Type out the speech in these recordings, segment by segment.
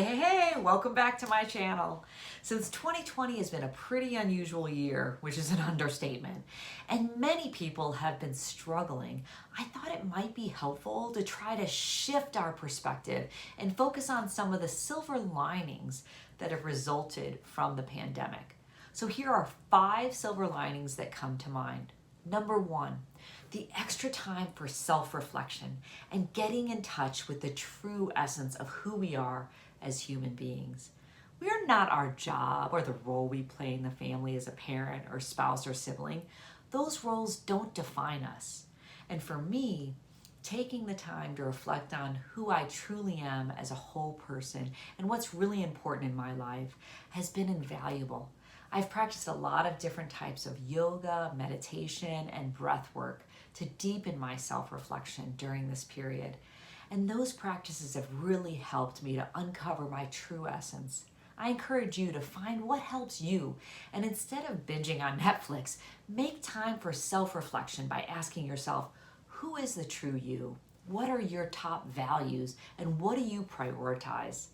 Hey, welcome back to my channel. Since 2020 has been a pretty unusual year, which is an understatement, and many people have been struggling, I thought it might be helpful to try to shift our perspective and focus on some of the silver linings that have resulted from the pandemic. So here are 5 silver linings that come to mind. Number 1, the extra time for self-reflection and getting in touch with the true essence of who we are as human beings. We are not our job or the role we play in the family as a parent or spouse or sibling. Those roles don't define us. And for me, taking the time to reflect on who I truly am as a whole person and what's really important in my life has been invaluable. I've practiced a lot of different types of yoga, meditation, and breath work to deepen my self-reflection during this period. And those practices have really helped me to uncover my true essence. I encourage you to find what helps you, and instead of binging on Netflix, make time for self-reflection by asking yourself, who is the true you? What are your top values, and what do you prioritize?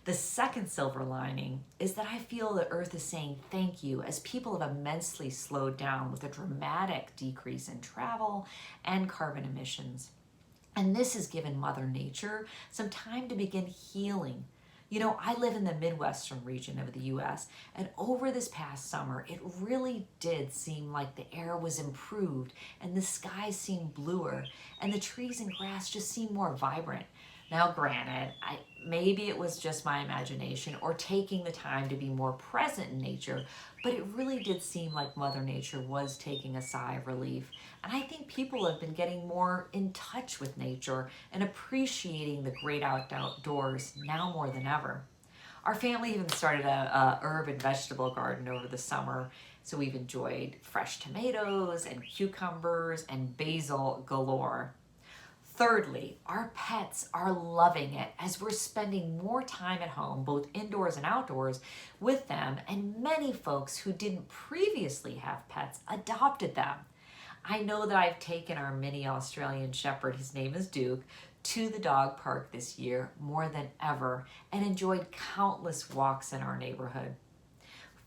The second silver lining is that I feel the earth is saying thank you as people have immensely slowed down with a dramatic decrease in travel and carbon emissions. And this has given Mother Nature some time to begin healing. You know, I live in the Midwestern region of the US, and over this past summer, it really did seem like the air was improved and the skies seemed bluer and the trees and grass just seemed more vibrant. Now, granted, maybe it was just my imagination or taking the time to be more present in nature, but it really did seem like Mother Nature was taking a sigh of relief. And I think people have been getting more in touch with nature and appreciating the great outdoors now more than ever. Our family even started a herb and vegetable garden over the summer, so we've enjoyed fresh tomatoes and cucumbers and basil galore. Thirdly, our pets are loving it as we're spending more time at home, both indoors and outdoors, with them, and many folks who didn't previously have pets adopted them. I know that I've taken our mini Australian Shepherd, his name is Duke, to the dog park this year more than ever and enjoyed countless walks in our neighborhood.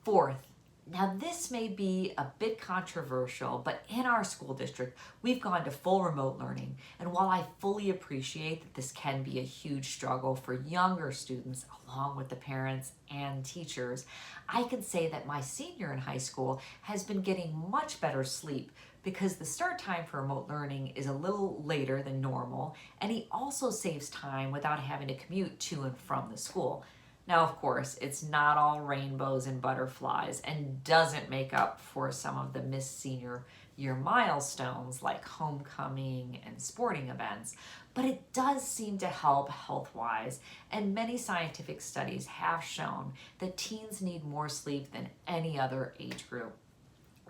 Fourth, now this may be a bit controversial, but in our school district, we've gone to full remote learning. And while I fully appreciate that this can be a huge struggle for younger students, along with the parents and teachers, I can say that my senior in high school has been getting much better sleep because the start time for remote learning is a little later than normal, and he also saves time without having to commute to and from the school. Now, of course, it's not all rainbows and butterflies and doesn't make up for some of the missed senior year milestones like homecoming and sporting events, but it does seem to help health-wise, and many scientific studies have shown that teens need more sleep than any other age group.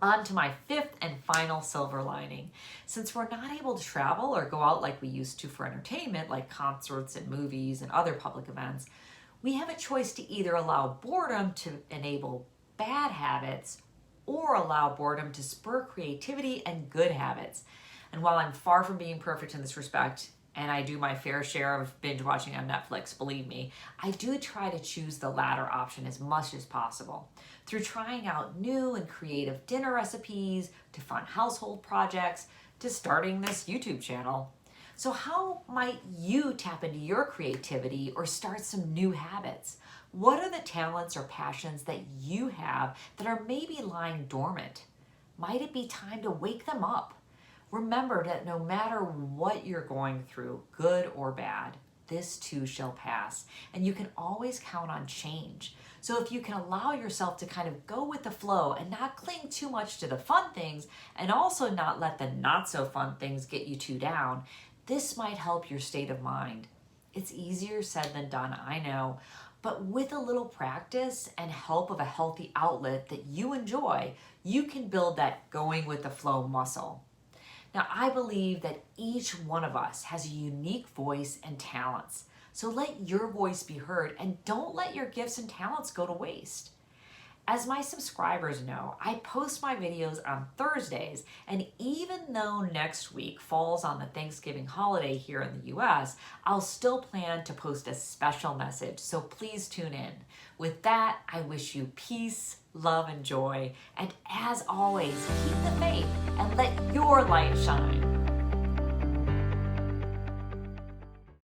On to my 5th and final silver lining. Since we're not able to travel or go out like we used to for entertainment, like concerts and movies and other public events, we have a choice to either allow boredom to enable bad habits or allow boredom to spur creativity and good habits. And while I'm far from being perfect in this respect, and I do my fair share of binge watching on Netflix, believe me, I do try to choose the latter option as much as possible. Through trying out new and creative dinner recipes, to fun household projects, to starting this YouTube channel. So how might you tap into your creativity or start some new habits? What are the talents or passions that you have that are maybe lying dormant? Might it be time to wake them up? Remember that no matter what you're going through, good or bad, this too shall pass, and you can always count on change. So if you can allow yourself to kind of go with the flow and not cling too much to the fun things and also not let the not so fun things get you too down, this might help your state of mind. It's easier said than done, I know, but with a little practice and help of a healthy outlet that you enjoy, you can build that going with the flow muscle. Now, I believe that each one of us has a unique voice and talents. So let your voice be heard and don't let your gifts and talents go to waste. As my subscribers know, I post my videos on Thursdays, and even though next week falls on the Thanksgiving holiday here in the US, I'll still plan to post a special message, so please tune in. With that, I wish you peace, love, and joy, and as always, keep the faith and let your light shine.